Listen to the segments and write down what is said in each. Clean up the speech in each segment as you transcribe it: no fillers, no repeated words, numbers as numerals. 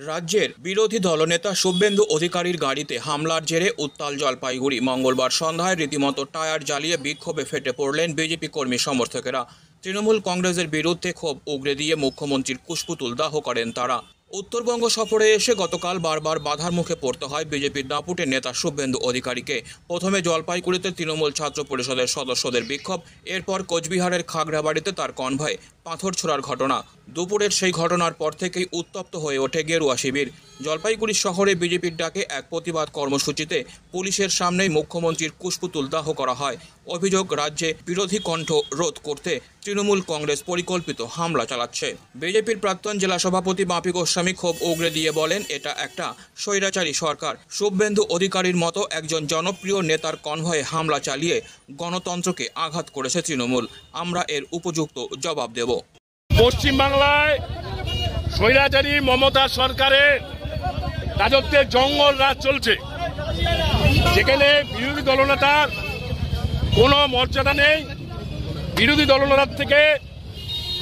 রাজ্যের বিরোধী দলনেতা শুভেন্দু অধিকারীর গাড়িতে হামলার জেরে উত্তাল জলপাইগুড়ি। মঙ্গলবার সন্ধ্যায় রীতিমতো টায়ার জ্বালিয়ে বিক্ষোভে ফেটে পড়লেন বিজেপি কর্মী সমর্থকেরা। তৃণমূল কংগ্রেসের বিরুদ্ধে ক্ষোভ উগরে দিয়ে মুখ্যমন্ত্রীর কুশপুতুল দাহ করেন তারা। উত্তরবঙ্গ সফরে এসে গতকাল বারবার বাধার মুখে পড়তে হয় বিজেপির দাপুটে নেতা শুভেন্দু অধিকারীকে। প্রথমে জলপাইগুড়িতে তৃণমূল ছাত্র পরিষদের সদস্যদের বিক্ষোভ, এরপর কোচবিহারের খাগড়াবাড়িতে তার কনভয়ে পাথর ছোড়ার ঘটনা। দুপুরের সেই ঘটনার পর থেকেই উত্তপ্ত হয়ে ওঠে গেরুয়া শিবির। জলপাইগুড়ি শহরে বিজেপির ডাকে এক প্রতিবাদ কর্মসূচিতে পুলিশের সামনেই মুখ্যমন্ত্রীর কুশপুতুল দাহ করা হয়। অভিযোগ, রাজ্যে বিরোধী কণ্ঠ রোধ করতে তৃণমূল কংগ্রেস পরিকল্পিত হামলা চালাচ্ছে। বিজেপির প্রাক্তন জেলা সভাপতি বাপি গোস্বামী ক্ষোভ উগরে দিয়ে বলেন, এটা একটা স্বৈরাচারী সরকার। শুভেন্দু অধিকারীর মতো একজন জনপ্রিয় নেতার কনভয়ে হামলা চালিয়ে গণতন্ত্রকে আঘাত করেছে তৃণমূল। আমরা এর উপযুক্ত জবাব দেব। পশ্চিমবাংলায় স্বৈরাচারী মমতা সরকারের রাজত্বে জঙ্গল রাজ চলছে, যেখানে বিরোধী দলনেতার কোনো মর্যাদা নেই। বিরোধী দলনেতার থেকে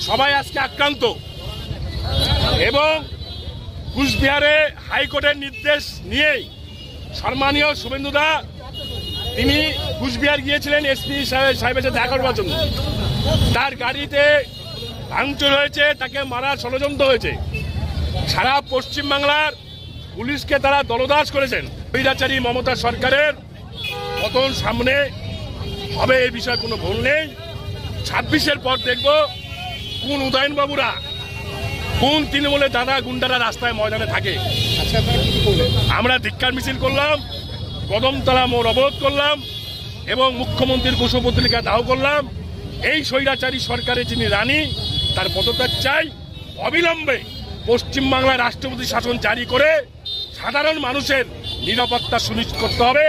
সবাই আজকে আক্রান্ত এবং কুচবিহারে হাইকোর্টের নির্দেশ নিয়েই সম্মানীয় শুভেন্দুদা তিনি কুচবিহার গিয়েছিলেন এসপি সাহেবের সাথে দেখা করবার জন্য। তার গাড়িতে ভাঙচুর হয়েছে, তাকে মারার ষড়যন্ত্র হয়েছে। সারা পশ্চিমবাংলার পুলিশকে তারা দলদাস করেছেন। স্বৈরাচারী মমতা সরকারের পতন সামনে হবে, এই বিষয়ে কোনো ভুল নেই। 26-এর পর দেখব কোন উদয়নবাবুরা, কোন তৃণমূলের দাদা গুন্ডারা রাস্তায় ময়দানে থাকে। আমরা ধিক্কার মিছিল করলাম, কদমতলা মোড় অবরোধ করলাম এবং মুখ্যমন্ত্রীর কুশপুতলিকা দাহ করলাম। এই স্বৈরাচারী সরকারের যিনি রানী, তার পদত্যাগ চাই। অবিলম্বে পশ্চিমবাংলায় রাষ্ট্রপতি শাসন জারি করে সাধারণ মানুষের নিরাপত্তা সুনিশ্চিত করতে হবে।